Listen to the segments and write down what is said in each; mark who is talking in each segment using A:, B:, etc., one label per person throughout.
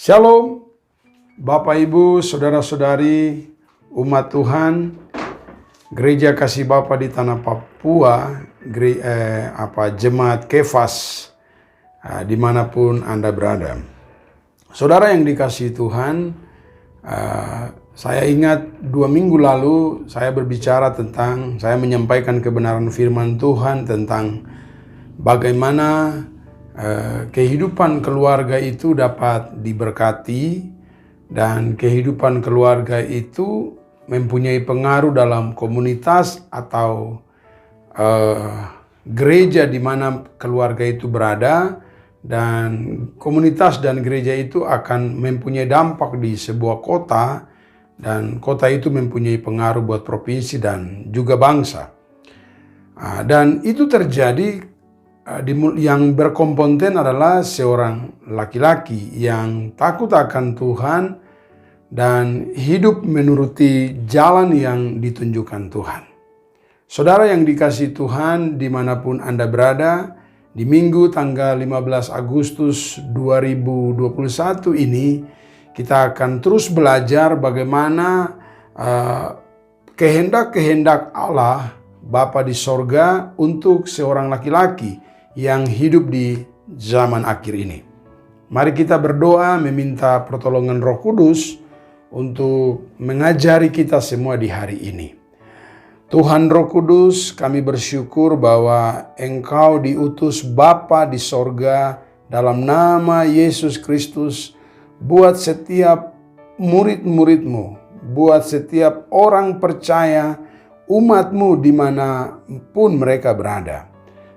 A: Shalom, Bapak Ibu, Saudara-saudari, umat Tuhan, Gereja Kasih Bapa di Tanah Papua, Jemaat Kefas, dimanapun Anda berada. Saudara yang dikasihi Tuhan, saya ingat 2 minggu lalu saya menyampaikan kebenaran firman Tuhan tentang bagaimana kehidupan keluarga itu dapat diberkati dan kehidupan keluarga itu mempunyai pengaruh dalam komunitas atau gereja di mana keluarga itu berada, dan komunitas dan gereja itu akan mempunyai dampak di sebuah kota, dan kota itu mempunyai pengaruh buat provinsi dan juga bangsa. Dan itu terjadi. Yang berkomponen adalah seorang laki-laki yang takut akan Tuhan dan hidup menuruti jalan yang ditunjukkan Tuhan. Saudara yang dikasihi Tuhan, dimanapun Anda berada, di Minggu tanggal 15 Agustus 2021 ini, kita akan terus belajar bagaimana kehendak-kehendak Allah Bapa di sorga untuk seorang laki-laki yang hidup di zaman akhir ini. Mari kita berdoa meminta pertolongan Roh Kudus untuk mengajari kita semua di hari ini. Tuhan Roh Kudus, kami bersyukur bahwa Engkau diutus Bapa di sorga dalam nama Yesus Kristus buat setiap murid-murid-Mu, buat setiap orang percaya, umat-Mu dimanapun mereka berada.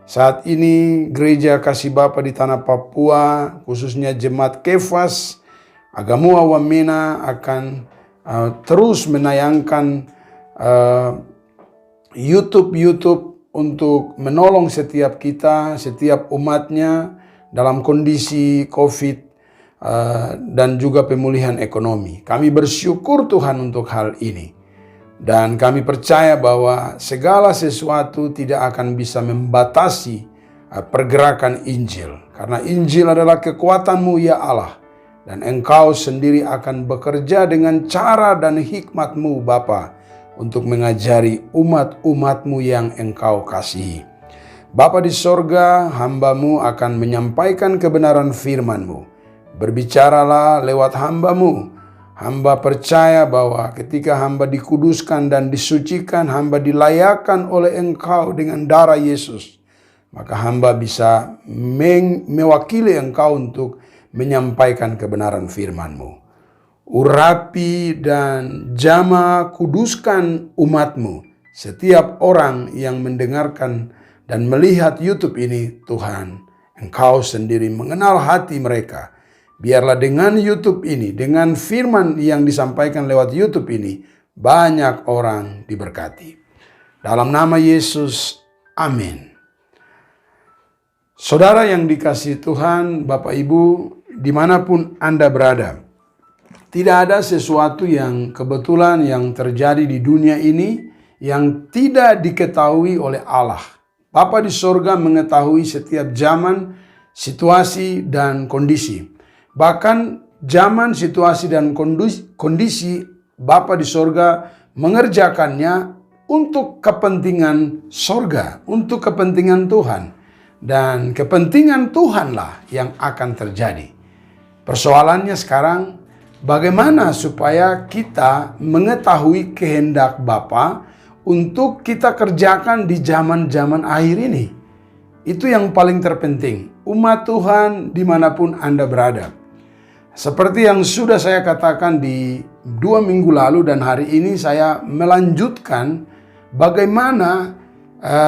A: Saat ini Gereja Kasih Bapa di Tanah Papua, khususnya Jemaat Kefas, Agamua Wamena akan terus menayangkan YouTube untuk menolong setiap kita, setiap umatnya dalam kondisi COVID dan juga pemulihan ekonomi. Kami bersyukur Tuhan untuk hal ini. Dan kami percaya bahwa segala sesuatu tidak akan bisa membatasi pergerakan Injil. Karena Injil adalah kekuatan-Mu ya Allah. Dan Engkau sendiri akan bekerja dengan cara dan hikmat-Mu Bapa untuk mengajari umat-umat-Mu yang Engkau kasihi. Bapa di sorga, hamba-Mu akan menyampaikan kebenaran firman-Mu. Berbicaralah lewat hamba-Mu. Hamba percaya bahwa ketika hamba dikuduskan dan disucikan, hamba dilayakkan oleh Engkau dengan darah Yesus, maka hamba bisa mewakili Engkau untuk menyampaikan kebenaran firman-Mu. Urapi dan jama kuduskan umat-Mu, setiap orang yang mendengarkan dan melihat YouTube ini, Tuhan, Engkau sendiri mengenal hati mereka. Biarlah dengan YouTube ini, dengan firman yang disampaikan lewat YouTube ini, banyak orang diberkati. Dalam nama Yesus, amin. Saudara yang dikasihi Tuhan, Bapak Ibu, dimanapun Anda berada, tidak ada sesuatu yang kebetulan yang terjadi di dunia ini yang tidak diketahui oleh Allah. Bapa di sorga mengetahui setiap zaman, situasi, dan kondisi. Bahkan zaman, situasi, dan kondisi Bapa di sorga mengerjakannya untuk kepentingan sorga, untuk kepentingan Tuhan. Dan kepentingan Tuhanlah yang akan terjadi. Persoalannya sekarang, bagaimana supaya kita mengetahui kehendak Bapa untuk kita kerjakan di zaman-zaman akhir ini. Itu yang paling terpenting. Umat Tuhan dimanapun Anda berada. Seperti yang sudah saya katakan di 2 minggu lalu dan hari ini saya melanjutkan bagaimana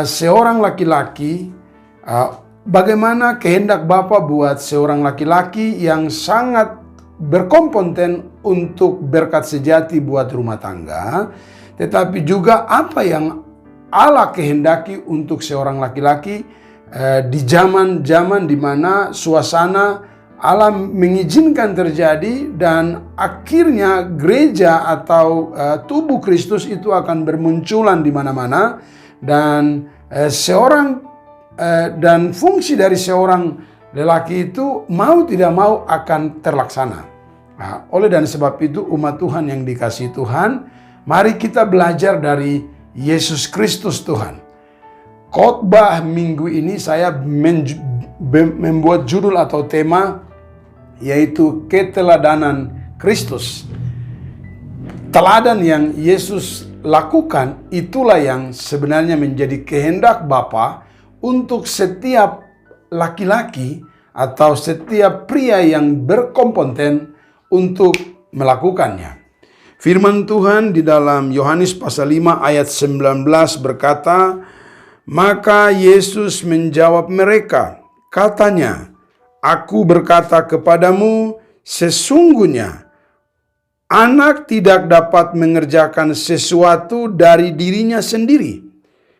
A: seorang laki-laki, bagaimana kehendak Bapa buat seorang laki-laki yang sangat berkompeten untuk berkat sejati buat rumah tangga, tetapi juga apa yang Allah kehendaki untuk seorang laki-laki di zaman-zaman di mana suasana Allah mengizinkan terjadi, dan akhirnya gereja atau tubuh Kristus itu akan bermunculan di mana-mana, dan dan fungsi dari seorang lelaki itu mau tidak mau akan terlaksana. Nah, oleh dan sebab itu umat Tuhan yang dikasihi Tuhan, mari kita belajar dari Yesus Kristus Tuhan. Khotbah minggu ini saya membuat judul atau tema yaitu keteladanan Kristus. Teladan yang Yesus lakukan itulah yang sebenarnya menjadi kehendak Bapa untuk setiap laki-laki atau setiap pria yang berkompeten untuk melakukannya. Firman Tuhan di dalam Yohanes pasal 5 ayat 19 berkata, "Maka Yesus menjawab mereka, katanya, Aku berkata kepadamu, sesungguhnya anak tidak dapat mengerjakan sesuatu dari dirinya sendiri,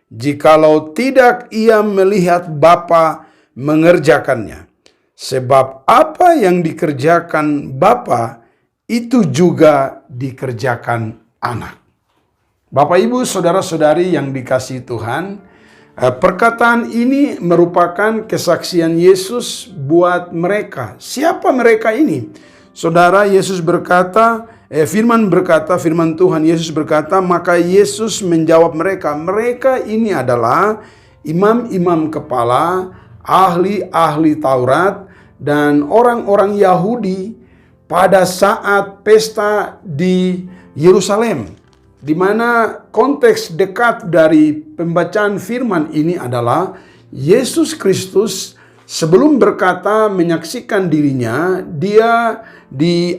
A: jikalau tidak ia melihat Bapa mengerjakannya. Sebab apa yang dikerjakan Bapa, itu juga dikerjakan anak." Bapak, Ibu, saudara-saudari yang dikasihi Tuhan, perkataan ini merupakan kesaksian Yesus buat mereka. Siapa mereka ini? Saudara, Yesus berkata, firman Tuhan Yesus berkata, maka Yesus menjawab mereka. Mereka ini adalah imam-imam kepala, ahli-ahli Taurat, dan orang-orang Yahudi pada saat pesta di Yerusalem, di mana konteks dekat dari pembacaan firman ini adalah Yesus Kristus sebelum berkata menyaksikan dirinya, dia di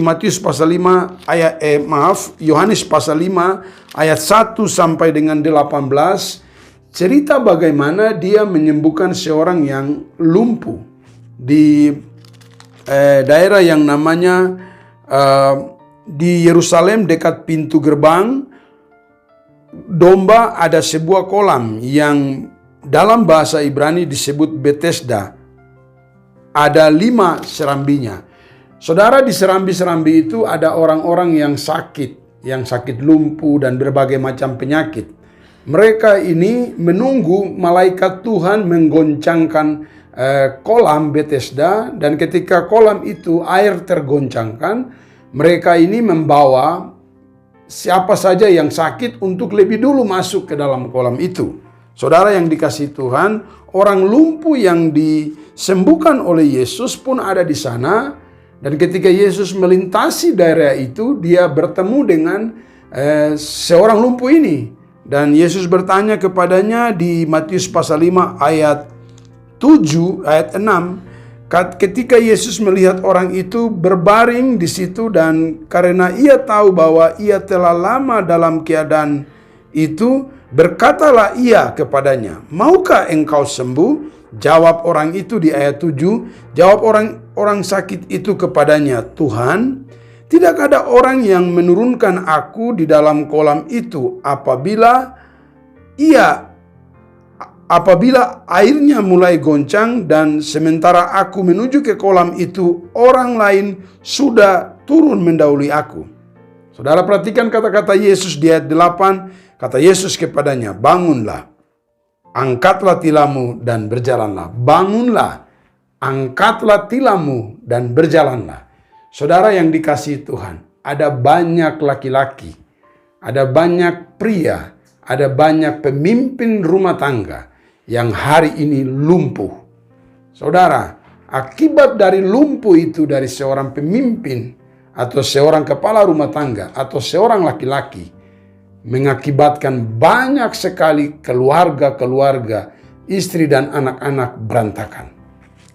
A: Matius pasal 5 Yohanes pasal 5 ayat 1 sampai dengan 18 cerita bagaimana dia menyembuhkan seorang yang lumpuh di daerah yang namanya di Yerusalem dekat pintu gerbang domba ada sebuah kolam yang dalam bahasa Ibrani disebut Bethesda. Ada 5 serambinya. Saudara, di serambi-serambi itu ada orang-orang yang sakit lumpuh dan berbagai macam penyakit. Mereka ini menunggu malaikat Tuhan menggoncangkan kolam Bethesda, dan ketika kolam itu air tergoncangkan, mereka ini membawa siapa saja yang sakit untuk lebih dulu masuk ke dalam kolam itu. Saudara yang dikasihi Tuhan, orang lumpuh yang disembuhkan oleh Yesus pun ada di sana, dan ketika Yesus melintasi daerah itu, dia bertemu dengan seorang lumpuh ini, dan Yesus bertanya kepadanya di Matius pasal 5 ayat 6, ketika Yesus melihat orang itu berbaring di situ, dan karena ia tahu bahwa ia telah lama dalam keadaan itu, berkatalah ia kepadanya, "Maukah engkau sembuh?" Jawab orang itu di ayat 7, jawab orang sakit itu kepadanya, "Tuhan, tidak ada orang yang menurunkan aku di dalam kolam itu apabila airnya mulai goncang, dan sementara aku menuju ke kolam itu, orang lain sudah turun mendahului aku." Saudara, perhatikan kata-kata Yesus di ayat 8. Kata Yesus kepadanya, "Bangunlah, angkatlah tilammu dan berjalanlah." Bangunlah, angkatlah tilammu dan berjalanlah. Saudara yang dikasihi Tuhan, ada banyak laki-laki, ada banyak pria, ada banyak pemimpin rumah tangga yang hari ini lumpuh. Saudara, akibat dari lumpuh itu dari seorang pemimpin atau seorang kepala rumah tangga atau seorang laki-laki, mengakibatkan banyak sekali keluarga, istri dan anak-anak berantakan.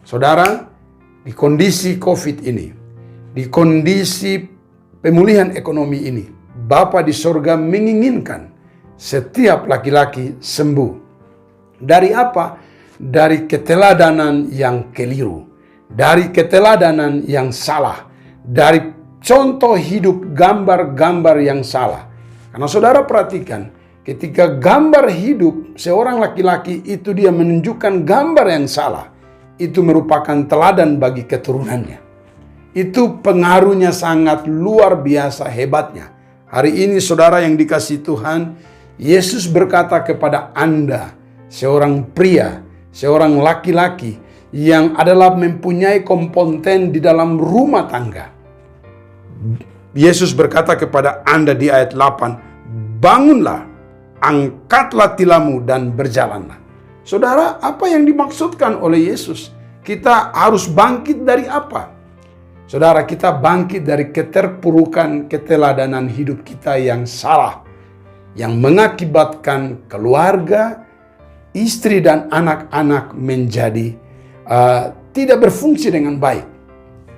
A: Saudara, di kondisi COVID ini, di kondisi pemulihan ekonomi ini, Bapa di sorga menginginkan setiap laki-laki sembuh. Dari apa? Dari keteladanan yang keliru, dari keteladanan yang salah, dari contoh hidup gambar-gambar yang salah. Karena saudara perhatikan, ketika gambar hidup seorang laki-laki itu dia menunjukkan gambar yang salah, itu merupakan teladan bagi keturunannya. Itu pengaruhnya sangat luar biasa hebatnya. Hari ini saudara yang dikasihi Tuhan, Yesus berkata kepada Anda, seorang pria, seorang laki-laki yang adalah mempunyai kompeten di dalam rumah tangga. Yesus berkata kepada Anda di ayat 8, bangunlah, angkatlah tilammu dan berjalanlah. Saudara, apa yang dimaksudkan oleh Yesus? Kita harus bangkit dari apa? Saudara, kita bangkit dari keterpurukan keteladanan hidup kita yang salah, yang mengakibatkan keluarga, istri dan anak-anak menjadi tidak berfungsi dengan baik,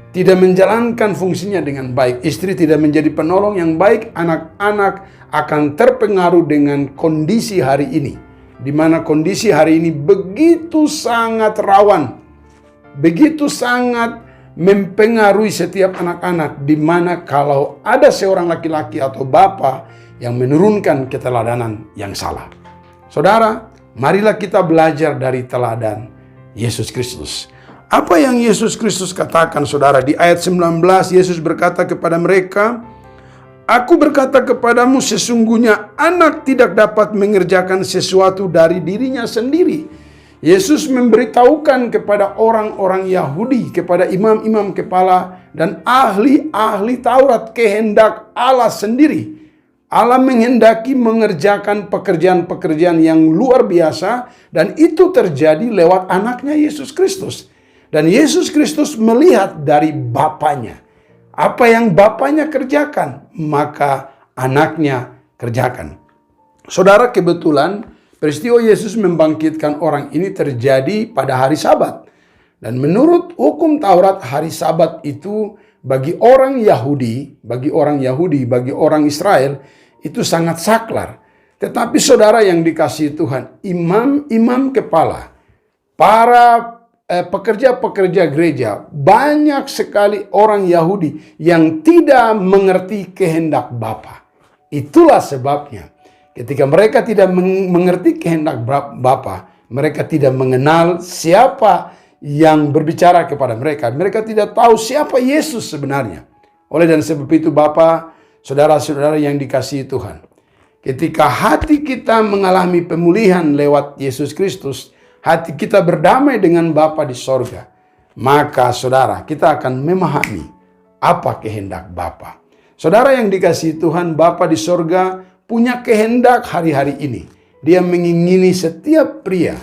A: tidak menjalankan fungsinya dengan baik. Istri tidak menjadi penolong yang baik, anak-anak akan terpengaruh dengan kondisi hari ini, di mana kondisi hari ini begitu sangat rawan, begitu sangat mempengaruhi setiap anak-anak, di mana kalau ada seorang laki-laki atau bapa yang menurunkan keteladanan yang salah. Saudara, marilah kita belajar dari teladan Yesus Kristus. Apa yang Yesus Kristus katakan, saudara? Di ayat 19, Yesus berkata kepada mereka, Aku berkata kepadamu, sesungguhnya anak tidak dapat mengerjakan sesuatu dari dirinya sendiri. Yesus memberitahukan kepada orang-orang Yahudi, kepada imam-imam kepala dan ahli-ahli Taurat, kehendak Allah sendiri. Allah menghendaki mengerjakan pekerjaan-pekerjaan yang luar biasa, dan itu terjadi lewat anaknya Yesus Kristus. Dan Yesus Kristus melihat dari Bapanya. Apa yang Bapanya kerjakan, maka anaknya kerjakan. Saudara, kebetulan peristiwa Yesus membangkitkan orang ini terjadi pada hari Sabat. Dan menurut hukum Taurat, hari Sabat itu bagi orang Yahudi, bagi orang Israel, itu sangat saklar. Tetapi saudara yang dikasihi Tuhan, imam-imam kepala, para pekerja-pekerja gereja, banyak sekali orang Yahudi yang tidak mengerti kehendak Bapa. Itulah sebabnya ketika mereka tidak mengerti kehendak Bapa, mereka tidak mengenal siapa yang berbicara kepada mereka. Mereka tidak tahu siapa Yesus sebenarnya. Oleh dan sebab itu Bapa, saudara-saudara yang dikasihi Tuhan, ketika hati kita mengalami pemulihan lewat Yesus Kristus, hati kita berdamai dengan Bapa di sorga, maka saudara, kita akan memahami apa kehendak Bapa. Saudara yang dikasihi Tuhan, Bapa di sorga punya kehendak hari-hari ini. Dia mengingini setiap pria,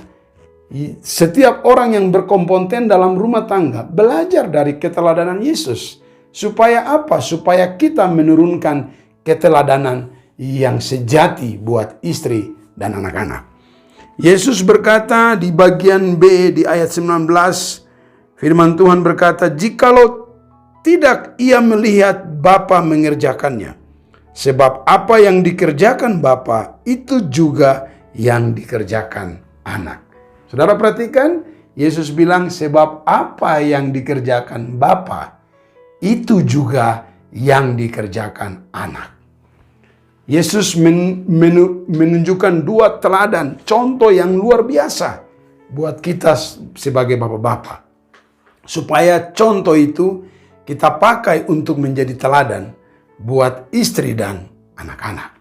A: setiap orang yang berkompeten dalam rumah tangga, belajar dari keteladanan Yesus. Supaya apa? Supaya kita menurunkan keteladanan yang sejati buat istri dan anak-anak. Yesus berkata di bagian B di ayat 19, firman Tuhan berkata, jikalau tidak ia melihat Bapa mengerjakannya, sebab apa yang dikerjakan Bapa itu juga yang dikerjakan anak. Saudara perhatikan, Yesus bilang sebab apa yang dikerjakan Bapa itu juga yang dikerjakan anak. Yesus menunjukkan dua teladan, contoh yang luar biasa buat kita sebagai bapak-bapak. Supaya contoh itu kita pakai untuk menjadi teladan buat istri dan anak-anak.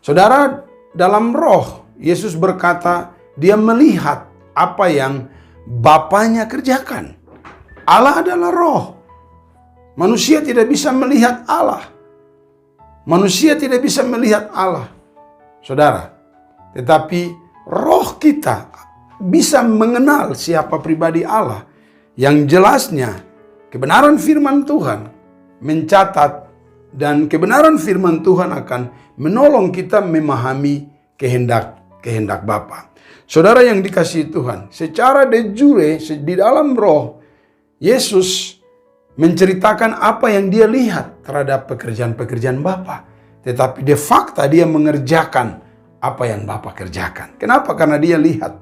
A: Saudara, dalam roh, Yesus berkata, dia melihat apa yang Bapanya kerjakan. Allah adalah roh. Manusia tidak bisa melihat Allah. Manusia tidak bisa melihat Allah, saudara. Tetapi roh kita bisa mengenal siapa pribadi Allah. Yang jelasnya kebenaran firman Tuhan mencatat, dan kebenaran firman Tuhan akan menolong kita memahami kehendak Bapa. Saudara yang dikasihi Tuhan, secara de jure di dalam roh, Yesus menceritakan apa yang dia lihat terhadap pekerjaan-pekerjaan Bapa. Tetapi de facto dia mengerjakan apa yang Bapa kerjakan. Kenapa? Karena dia lihat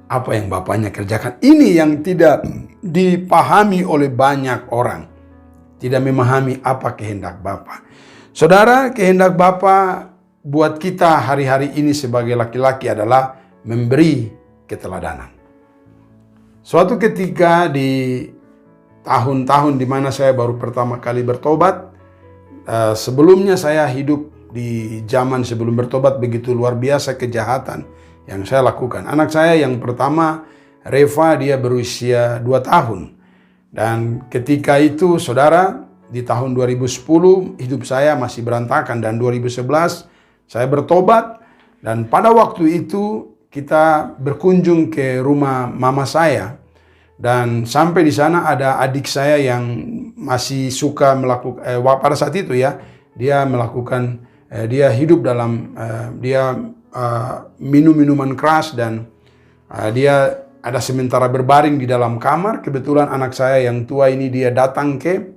A: apa yang Bapanya kerjakan. Ini yang tidak dipahami oleh banyak orang. Tidak memahami apa kehendak Bapa. Saudara, kehendak Bapa buat kita hari-hari ini sebagai laki-laki adalah memberi keteladanan. Suatu ketika di tahun-tahun di mana saya baru pertama kali bertobat. Sebelumnya saya hidup di zaman sebelum bertobat, begitu luar biasa kejahatan yang saya lakukan. Anak saya yang pertama, Reva, dia berusia 2 tahun. Dan ketika itu, saudara, di tahun 2010 hidup saya masih berantakan, dan 2011 saya bertobat. Dan pada waktu itu kita berkunjung ke rumah mama saya, dan sampai di sana ada adik saya yang masih suka melakukan pada saat itu ya, dia melakukan dia hidup dalam minum minuman keras, dan dia ada sementara berbaring di dalam kamar. Kebetulan anak saya yang tua ini dia datang ke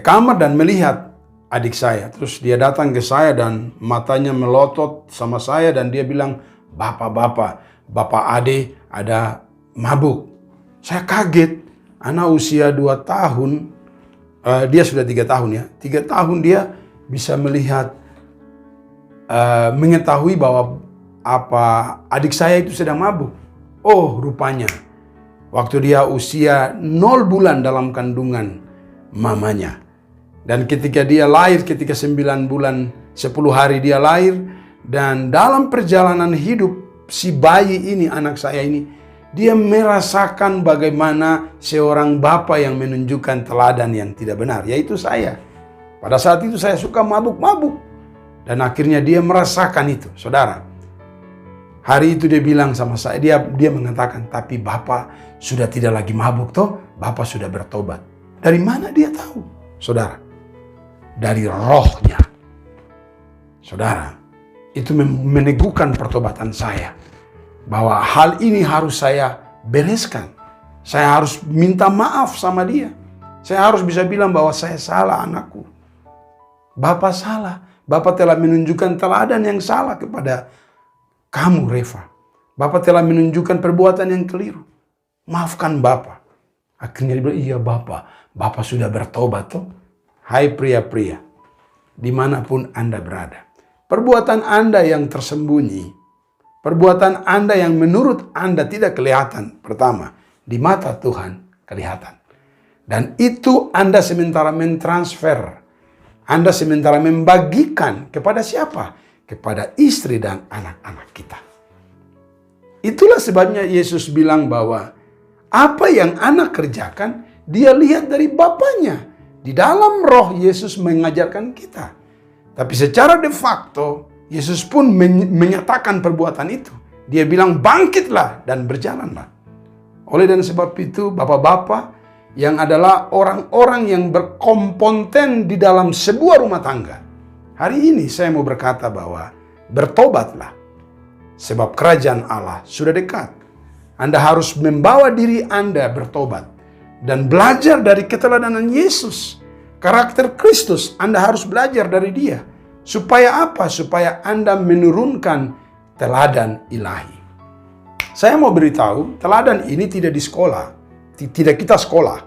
A: kamar dan melihat adik saya. Terus dia datang ke saya dan matanya melotot sama saya, dan dia bilang, Bapak Ade ada mabuk. Saya kaget. Anak usia 2 tahun, dia sudah 3 tahun ya. 3 tahun dia bisa melihat, mengetahui bahwa adik saya itu sedang mabuk. Oh, rupanya waktu dia usia 0 bulan dalam kandungan mamanya. Dan ketika dia lahir, ketika 9 bulan 10 hari dia lahir, dan dalam perjalanan hidup si bayi ini, anak saya ini, dia merasakan bagaimana seorang bapak yang menunjukkan teladan yang tidak benar, yaitu saya. Pada saat itu saya suka mabuk-mabuk, dan akhirnya dia merasakan itu, saudara. Hari itu dia bilang sama saya, dia mengatakan, tapi Bapak sudah tidak lagi mabuk toh, Bapak sudah bertobat. Dari mana dia tahu, saudara? Dari rohnya. Saudara, itu meneguhkan pertobatan saya. Bahwa hal ini harus saya bereskan. Saya harus minta maaf sama dia. Saya harus bisa bilang bahwa saya salah anakku. Bapak salah. Bapak telah menunjukkan teladan yang salah kepada kamu, Reva. Bapak telah menunjukkan perbuatan yang keliru. Maafkan Bapak. Akhirnya dia bilang, iya Bapak. Bapak sudah bertobat toh. Hai pria-pria, dimanapun Anda berada. Perbuatan Anda yang tersembunyi, perbuatan Anda yang menurut Anda tidak kelihatan, pertama, di mata Tuhan kelihatan. Dan itu Anda sementara mentransfer, Anda sementara membagikan kepada siapa? Kepada istri dan anak-anak kita. Itulah sebabnya Yesus bilang bahwa apa yang anak kerjakan, dia lihat dari Bapaknya. Di dalam roh Yesus mengajarkan kita. Tapi secara de facto, Yesus pun menyatakan perbuatan itu. Dia bilang bangkitlah dan berjalanlah. Oleh dan sebab itu, bapak-bapak yang adalah orang-orang yang berkompeten di dalam sebuah rumah tangga. Hari ini saya mau berkata bahwa bertobatlah. Sebab kerajaan Allah sudah dekat. Anda harus membawa diri Anda bertobat. Dan belajar dari keteladanan Yesus. Karakter Kristus, Anda harus belajar dari dia. Supaya apa? Supaya Anda menurunkan teladan ilahi. Saya mau beritahu, teladan ini tidak di sekolah. Tidak kita sekolah.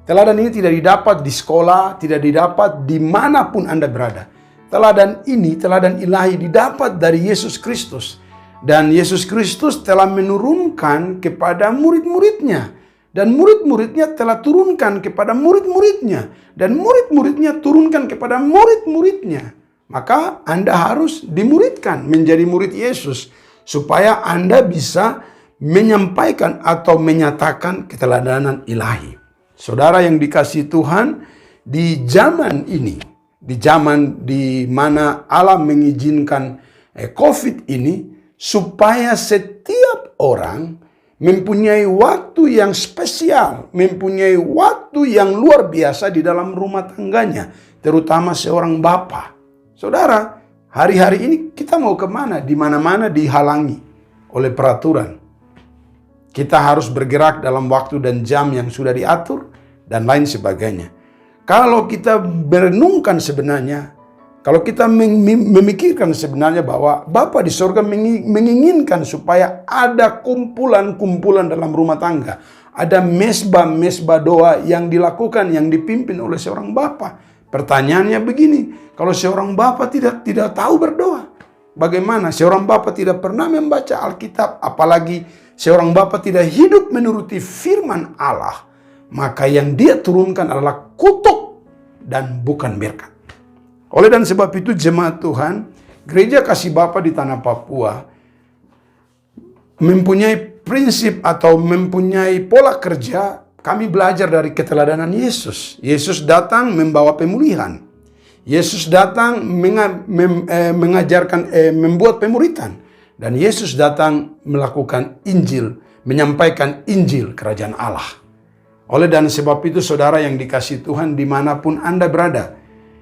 A: Teladan ini tidak didapat di sekolah, tidak didapat dimanapun Anda berada. Teladan ini, teladan ilahi didapat dari Yesus Kristus. Dan Yesus Kristus telah menurunkan kepada murid-muridnya. Dan murid-muridnya telah turunkan kepada murid-muridnya. Dan murid-muridnya turunkan kepada murid-muridnya. Maka Anda harus dimuridkan menjadi murid Yesus. Supaya Anda bisa menyampaikan atau menyatakan keteladanan ilahi. Saudara yang dikasihi Tuhan, di zaman ini, di zaman di mana Allah mengizinkan COVID ini, supaya setiap orang mempunyai waktu yang spesial, mempunyai waktu yang luar biasa di dalam rumah tangganya, terutama seorang bapa. Saudara, hari-hari ini kita mau kemana? Di mana-mana dihalangi oleh peraturan. Kita harus bergerak dalam waktu dan jam yang sudah diatur dan lain sebagainya. Kalau kita merenungkan sebenarnya, kalau kita memikirkan sebenarnya bahwa Bapa di sorga menginginkan supaya ada kumpulan-kumpulan dalam rumah tangga. Ada mesbah-mesbah doa yang dilakukan, yang dipimpin oleh seorang Bapa. Pertanyaannya begini, kalau seorang Bapa tidak tahu berdoa, bagaimana? Seorang Bapa tidak pernah membaca Alkitab, apalagi seorang Bapa tidak hidup menuruti firman Allah, maka yang dia turunkan adalah kutuk dan bukan berkat. Oleh dan sebab itu jemaat Tuhan, Gereja Kasih Bapa di Tanah Papua mempunyai prinsip atau mempunyai pola kerja kami belajar dari keteladanan Yesus. Yesus datang membawa pemulihan. Yesus datang mengajarkan, membuat pemuritan. Dan Yesus datang melakukan Injil, menyampaikan Injil kerajaan Allah. Oleh dan sebab itu saudara yang dikasihi Tuhan dimanapun Anda berada,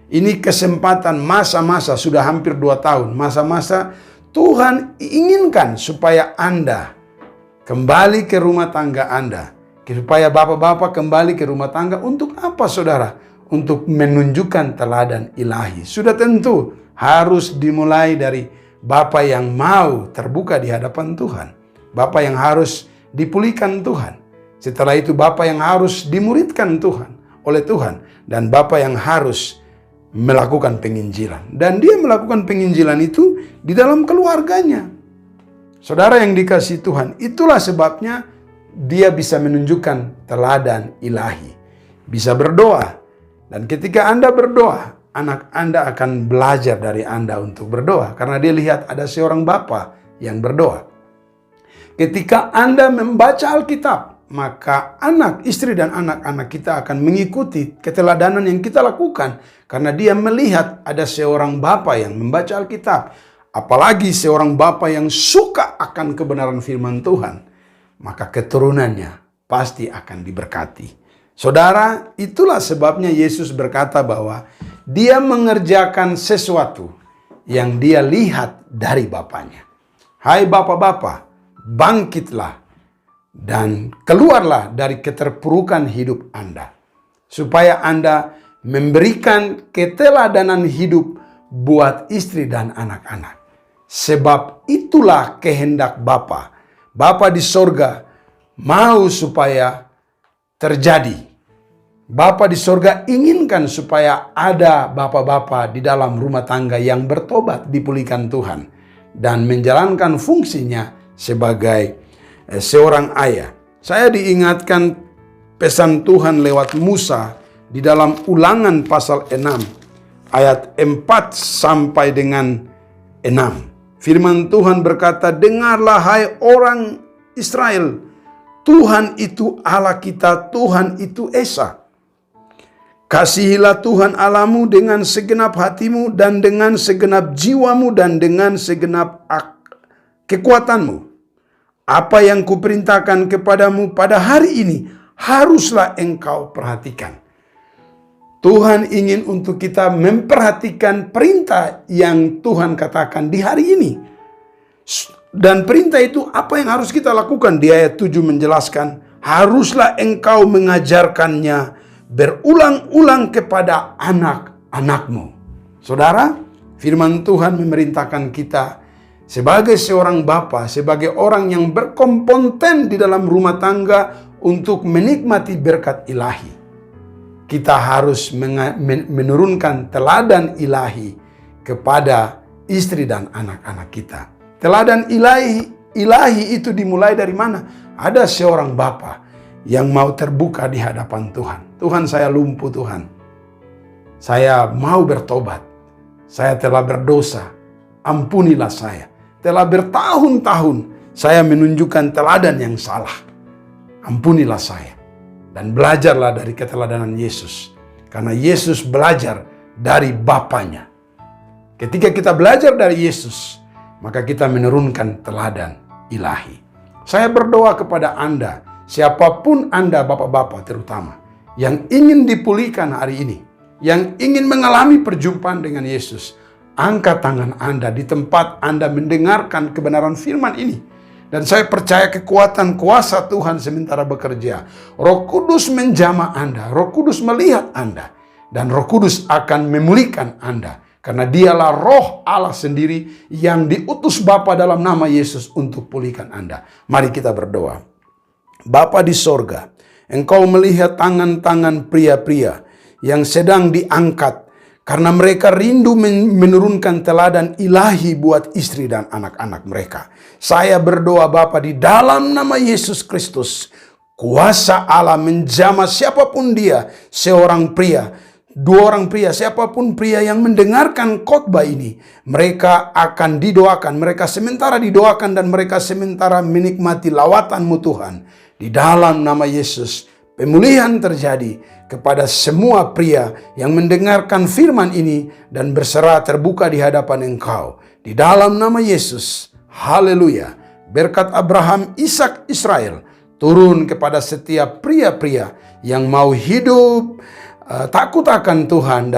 A: ini kesempatan masa-masa sudah hampir 2 tahun. Masa-masa Tuhan inginkan supaya Anda kembali ke rumah tangga Anda. Supaya bapak-bapak kembali ke rumah tangga. Untuk apa saudara? Untuk menunjukkan teladan ilahi. Sudah tentu harus dimulai dari bapak yang mau terbuka di hadapan Tuhan. Bapak yang harus dipulihkan Tuhan. Setelah itu bapak yang harus dimuridkan Tuhan oleh Tuhan. Dan bapak yang harus melakukan penginjilan. Dan dia melakukan penginjilan itu di dalam keluarganya. Saudara yang dikasihi Tuhan, itulah sebabnya dia bisa menunjukkan teladan ilahi. Bisa berdoa. Dan ketika Anda berdoa, anak Anda akan belajar dari Anda untuk berdoa. Karena dia lihat ada seorang bapa yang berdoa. Ketika Anda membaca Alkitab, maka anak, istri dan anak-anak kita akan mengikuti keteladanan yang kita lakukan. Karena dia melihat ada seorang bapa yang membaca Alkitab. Apalagi seorang bapa yang suka akan kebenaran firman Tuhan. Maka keturunannya pasti akan diberkati. Saudara, itulah sebabnya Yesus berkata bahwa dia mengerjakan sesuatu yang dia lihat dari Bapanya. Hai bapak-bapak, bangkitlah dan keluarlah dari keterpurukan hidup Anda. Supaya Anda memberikan keteladanan hidup buat istri dan anak-anak. Sebab itulah kehendak Bapa. Bapa di sorga mau supaya terjadi. Bapa di sorga inginkan supaya ada bapak-bapak di dalam rumah tangga yang bertobat, dipulihkan Tuhan. Dan menjalankan fungsinya sebagai seorang ayah. Saya diingatkan pesan Tuhan lewat Musa di dalam Ulangan pasal 6 ayat 4 sampai dengan 6. Firman Tuhan berkata, dengarlah hai orang Israel, Tuhan itu Allah kita, Tuhan itu Esa. Kasihilah Tuhan Allahmu dengan segenap hatimu dan dengan segenap jiwamu dan dengan segenap kekuatanmu. Apa yang kuperintahkan kepadamu pada hari ini haruslah engkau perhatikan. Tuhan ingin untuk kita memperhatikan perintah yang Tuhan katakan di hari ini. Dan perintah itu apa yang harus kita lakukan? Di ayat 7 menjelaskan, haruslah engkau mengajarkannya berulang-ulang kepada anak-anakmu. Saudara, firman Tuhan memerintahkan kita sebagai seorang bapa, sebagai orang yang berkompeten di dalam rumah tangga untuk menikmati berkat ilahi. Kita harus menurunkan teladan ilahi kepada istri dan anak-anak kita. Teladan ilahi itu dimulai dari mana? Ada seorang bapa yang mau terbuka di hadapan Tuhan. Tuhan, saya lumpuh Tuhan. Saya mau bertobat. Saya telah berdosa. Ampunilah saya. Telah bertahun-tahun saya menunjukkan teladan yang salah. Ampunilah saya. Dan belajarlah dari keteladanan Yesus. Karena Yesus belajar dari Bapanya. Ketika kita belajar dari Yesus, maka kita menurunkan teladan ilahi. Saya berdoa kepada Anda, siapapun Anda bapak-bapak terutama, yang ingin dipulihkan hari ini, yang ingin mengalami perjumpaan dengan Yesus, angkat tangan Anda di tempat Anda mendengarkan kebenaran firman ini. Dan saya percaya kekuatan kuasa Tuhan sementara bekerja. Roh Kudus menjamah Anda, Roh Kudus melihat Anda, dan Roh Kudus akan memulihkan Anda. Karena dialah Roh Allah sendiri yang diutus Bapa dalam nama Yesus untuk pulihkan Anda. Mari kita berdoa. Bapa di sorga, Engkau melihat tangan-tangan pria-pria yang sedang diangkat. Karena mereka rindu menurunkan teladan ilahi buat istri dan anak-anak mereka. Saya berdoa Bapa di dalam nama Yesus Kristus. Kuasa Allah menjamah siapapun dia, seorang pria, 2 orang pria, siapapun pria yang mendengarkan khotbah ini. Mereka akan didoakan, mereka sementara didoakan dan mereka sementara menikmati lawatan-Mu Tuhan. Di dalam nama Yesus, pemulihan terjadi kepada semua pria yang mendengarkan firman ini dan berserah terbuka di hadapan Engkau. Di dalam nama Yesus, haleluya. Berkat Abraham, Ishak, Israel turun kepada setiap pria-pria yang mau hidup takut akan Tuhan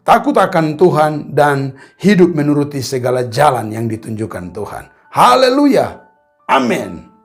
A: takut akan Tuhan dan hidup menuruti segala jalan yang ditunjukkan Tuhan. Haleluya. Amin.